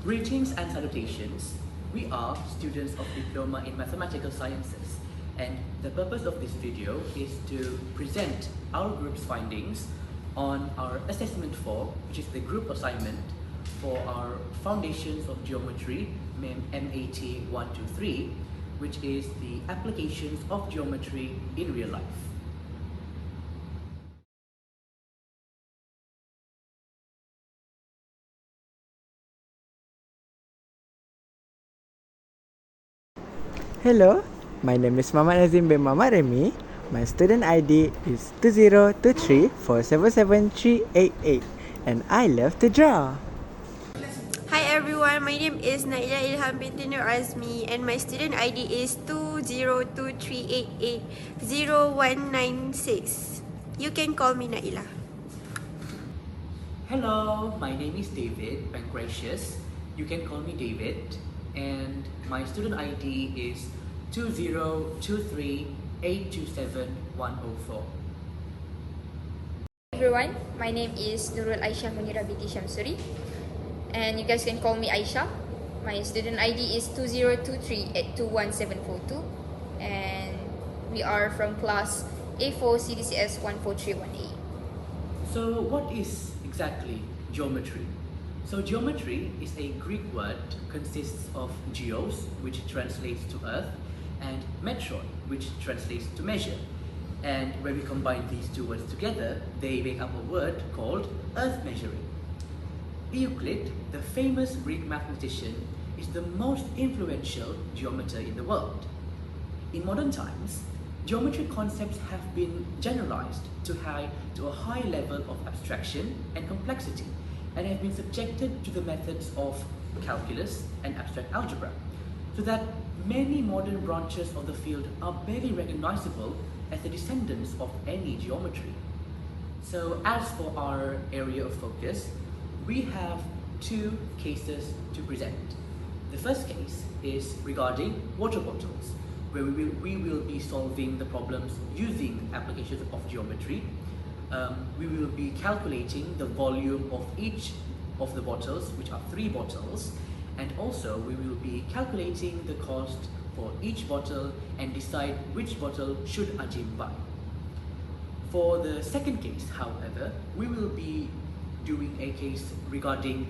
Greetings and salutations. We are students of Diploma in Mathematical Sciences, and the purpose of this video is to present our group's findings on our assessment 4, which is the group assignment for our Foundations of Geometry MAT123, which is the applications of geometry in real life. Hello, my name is NAZIM bin REMI. My student ID is 2023477388 and I love to draw. Hi everyone, my name is NAILAH ILHAM binti AZMI and my student ID is 2023880196. You can call me Nailah. Hello, my name is David PANCRATIUS. You can call me David, and my student ID is 2023827104. Everyone, my name is NURUL MUNIRAH binti SHAMSURI, and you guys can call me Aisyah. My student ID is 2023821742, and we are from class A4 CDCS 14318. So what is exactly geometry? So geometry is a Greek word, consists of geos, which translates to earth, and metron, which translates to measure. And when we combine these two words together, they make up a word called earth measuring. Euclid, the famous Greek mathematician, is the most influential geometer in the world. In modern times, geometric concepts have been generalized to a high level of abstraction and complexity, and have been subjected to the methods of calculus and abstract algebra, so that many modern branches of the field are barely recognizable as the descendants of any geometry. So as for our area of focus, we have two cases to present. The first case is regarding water bottles, where we will be solving the problems using applications of geometry. We will be calculating the volume of each of the bottles, which are 3 bottles, and also we will be calculating the cost for each bottle and decide which bottle should AZMI buy. For the second case, however, we will be doing a case regarding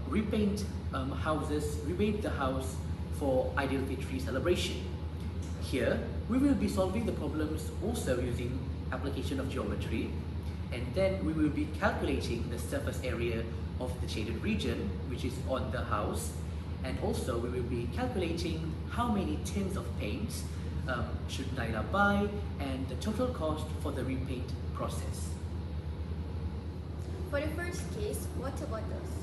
repaint the house for Ideal Fitri celebration. Here, we will be solving the problems also using application of geometry, and then we will be calculating the surface area of the shaded region which is on the house, and also we will be calculating how many tins of paint should NAILAH buy and the total cost for the repaint process. For the first case, water bottles.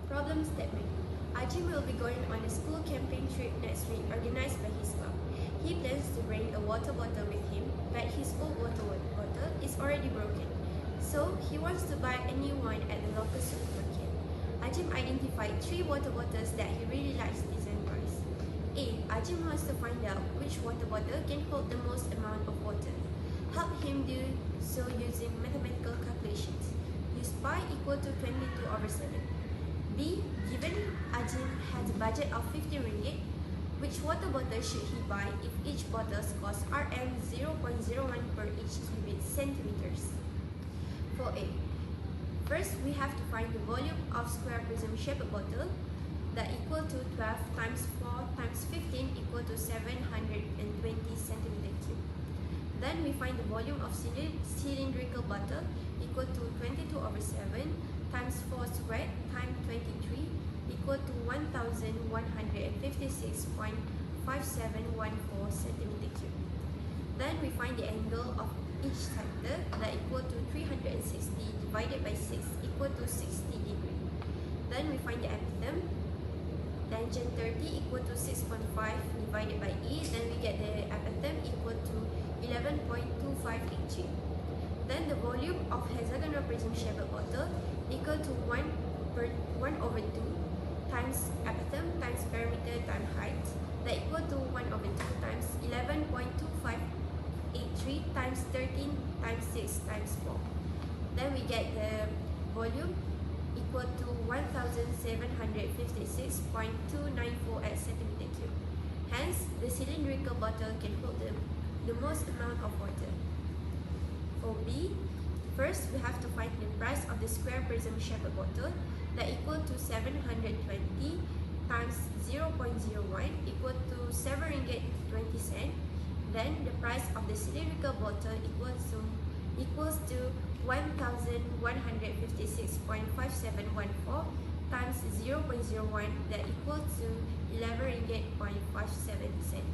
Problem statement. AZMI will be going on a school camping trip next week organized by his club. He plans to bring a water bottle with him, but his old water bottle is already broken. So he wants to buy a new one at the local supermarket. AZMI identified 3 water bottles that he really likes design-wise. A. AZMI wants to find out which water bottle can hold the most amount of water. Help him do so using mathematical calculations. Use pi equal to 22/7. B. Given AZMI has a budget of 50 ringgit, which water bottle should he buy if each bottle costs Rm 0.01 per each cubic centimeters? 4a. First, we have to find the volume of square prism shaped bottle that equal to 12 times 4 times 15 equal to 720 centimeter cube. Then we find the volume of cylindrical bottle equal to 22/7 times 4 squared times 23 equal to 1156.5714 centimeter cube. Then we find the angle of each sector that equal to 360 divided by 6 equal to 60 degree. Then we find the epitome, tangent 30 equal to 6.5 divided by E, then we get the epitome equal to 11.2583. Then the volume of hexagonal prism shaped bottle equal to 1/2 times epitome times perimeter times height, that equal to 1/2 times 11.2583 times 13 times 6 times 4. Then we get the volume equal to 1,756.294 centimeter cube. Hence, the cylindrical bottle can hold the most amount of water. For B, first we have to find the price of the square prism shaped bottle that equal to 720 times 0.01 equal to 7 ringgit 20 cent. Then the price of the cylindrical bottle equals to 1,156.5714 times 0.01 that equals to 11 ringgit 57 cent.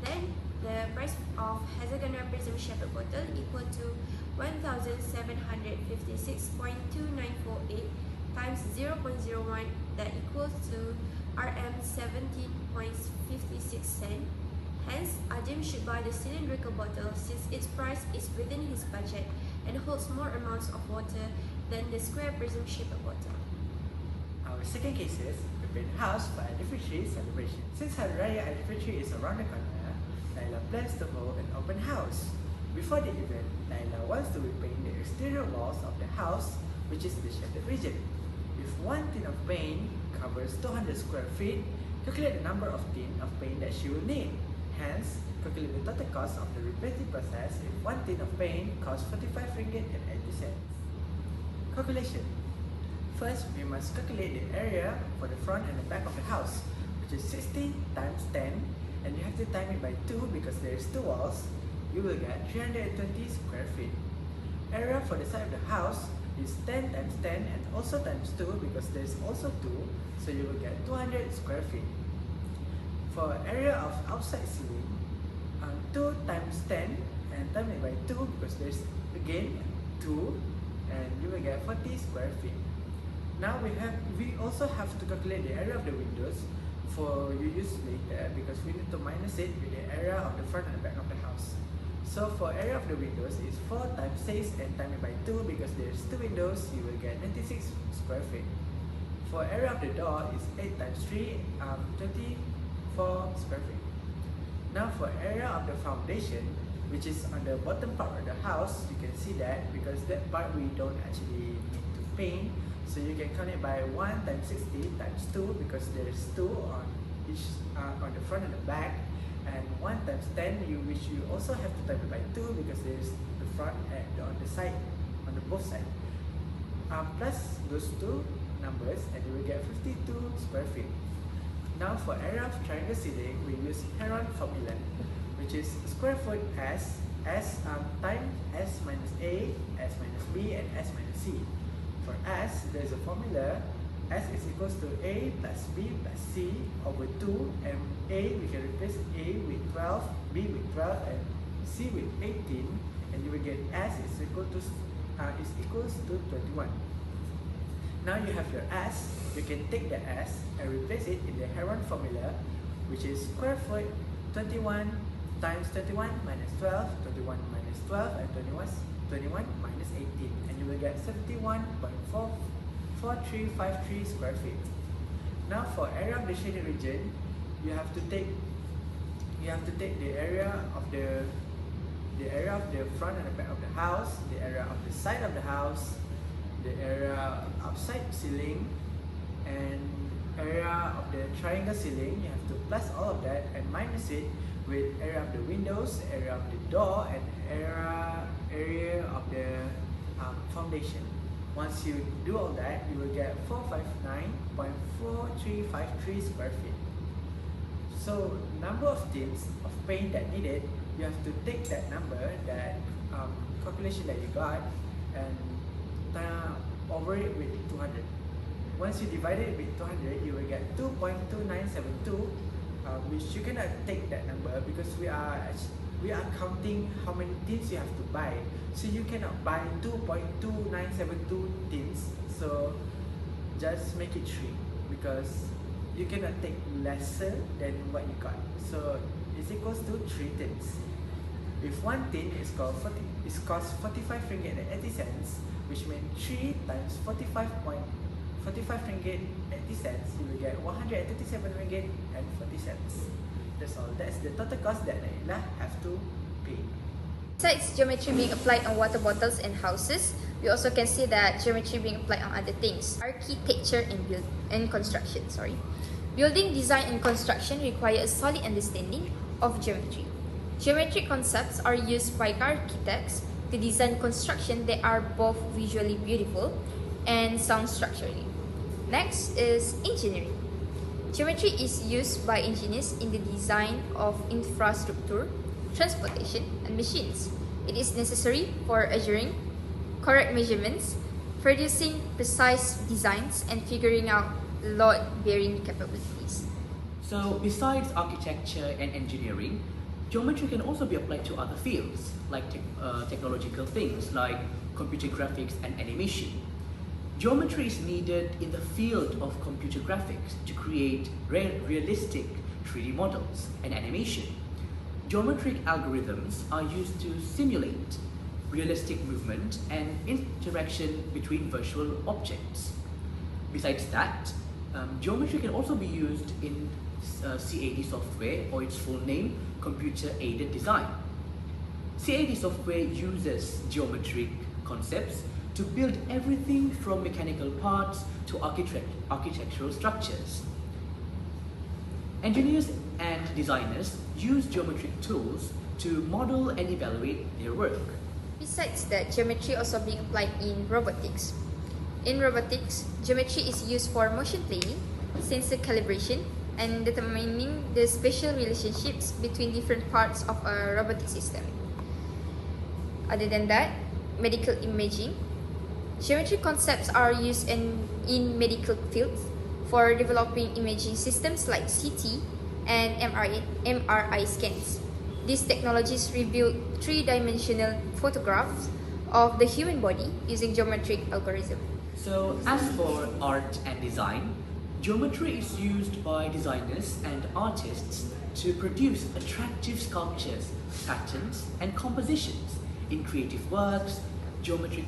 Then the price of hexagonal prism shaped bottle equal to 1,756.2948 times 0.01 that equals to RM 17.56 cent. Hence, Azim should buy the cylindrical bottle since its price is within his budget and holds more amounts of water than the square prism shaped bottle. Our second case is prepare the house for Aidilfitri celebration. Since Hari Raya Aidilfitri is around the corner, NAILAH plans to hold an open house. Before the event, NAILAH wants to repaint the exterior walls of the house, which is the shaded region. If 1 tin of paint covers 200 square feet, calculate the number of tin of paint that she will need. Hence, calculate the total cost of the repainting process if 1 tin of paint costs 45 ringgit and 80 cents. Calculation. First, we must calculate the area for the front and the back of the house, which is 60 times 10, and you have to time it by 2 because there is 2 walls. You will get 320 square feet. Area for the side of the house is 10 times 10 and also times 2 because there is also 2, so you will get 200 square feet. For area of outside ceiling, 2 times 10 and time it by 2 because there is again 2, and you will get 40 square feet. Now we also have to calculate the area of the windows for you use later because we need to minus it with the area of the front and the back of the house. So for area of the windows is 4 times 6 and time it by 2 because there is 2 windows, you will get 96 square feet. For area of the door is 8 times 3, 24 square feet. Now for area of the foundation, which is on the bottom part of the house, you can see that because that part we don't actually need to paint, so you can count it by 1 times 60 times 2 because there is 2 on each on the front and the back, and 1 times 10 which you also have to time it by 2 because there is the front and on the side, on the both sides. Plus those 2 numbers and you will get 52 square feet. Now for area of triangle ceiling, we use Heron formula, which is square foot S times S minus A, S minus B, and S minus C. For S, there is a formula. S is equals to A plus B plus C over 2, and A, we can replace A with 12, B with 12, and C with 18, and you will get S is equals to 21. Now you have your S, you can take the S and replace it in the Heron formula, which is square foot 21 times 21 minus 12, 21 minus 12, and 21 minus 18, and you will get 71.4353 square feet. Now for area of the shaded region, you have to take the area of the front and the back of the house, the area of the side of the house, the area outside ceiling, and area of the triangle ceiling. You have to plus all of that and minus it with area of the windows, area of the door, and area of the foundation. Once you do all that, you will get 459.4353 square feet. So number of tins of paint that needed, you have to take that number, that calculation that you got, and over it with 200. Once you divide it with 200, you will get 2.2972, which you cannot take that number because we are counting how many tins you have to buy. So you cannot buy 2.2972 tins. So just make it 3 because you cannot take lesser than what you got. So it's equals to 3 tins. If 1 tin is cost 45 ringgit and 80 cents, which means 3 times 45 ringgit 80 cents, you will get 137 ringgit and 40 cents. That's all. That's the total cost that NAILAH have to pay. Besides geometry being applied on water bottles and houses, We also can see that geometry being applied on other things, architecture and construction. Building, design, and construction require a solid understanding of geometry. Geometric concepts are used by architects to design construction that are both visually beautiful and sound structurally. Next is engineering. Geometry is used by engineers in the design of infrastructure, transportation, and machines. It is necessary for assuring correct measurements, producing precise designs, and figuring out load-bearing capabilities. So besides architecture and engineering, geometry can also be applied to other fields, like technological things like computer graphics and animation. Geometry is needed in the field of computer graphics to create realistic 3D models and animation. Geometric algorithms are used to simulate realistic movement and interaction between virtual objects. Besides that, geometry can also be used in CAD software, or its full name, Computer Aided Design. CAD software uses geometric concepts to build everything from mechanical parts to architectural structures. Engineers and designers use geometric tools to model and evaluate their work. Besides that, geometry also being applied in robotics. In robotics, geometry is used for motion planning, sensor calibration, and determining the spatial relationships between different parts of a robotic system. Other than that, medical imaging. Geometry concepts are used in medical fields for developing imaging systems like CT and MRI scans. These technologies reveal three-dimensional photographs of the human body using geometric algorithms. So as for art and design, geometry is used by designers and artists to produce attractive sculptures, patterns, and compositions. In creative works, geometric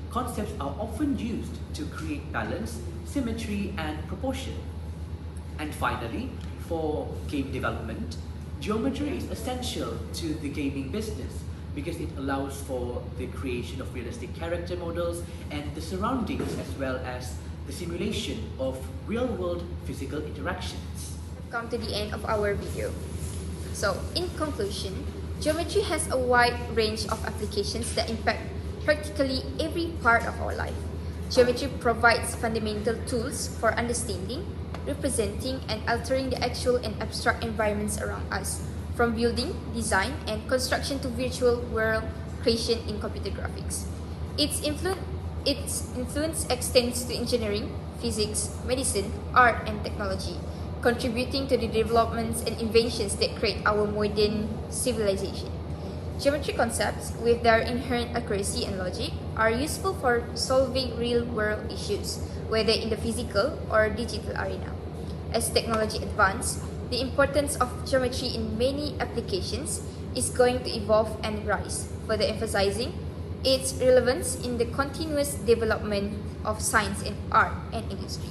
concepts are often used to create balance, symmetry, and proportion. And finally, for game development, geometry is essential to the gaming business because it allows for the creation of realistic character models and the surroundings, as well as the simulation of real-world physical interactions. We've come to the end of our video. So, in conclusion, geometry has a wide range of applications that impact practically every part of our life. Geometry provides fundamental tools for understanding, representing, and altering the actual and abstract environments around us, from building, design, and construction to virtual world creation in computer graphics. Its influence extends to engineering, physics, medicine, art, and technology, contributing to the developments and inventions that create our modern civilization. Geometry concepts, with their inherent accuracy and logic, are useful for solving real-world issues, whether in the physical or digital arena. As technology advances, the importance of geometry in many applications is going to evolve and rise, further emphasizing its relevance in the continuous development of science and art and industry.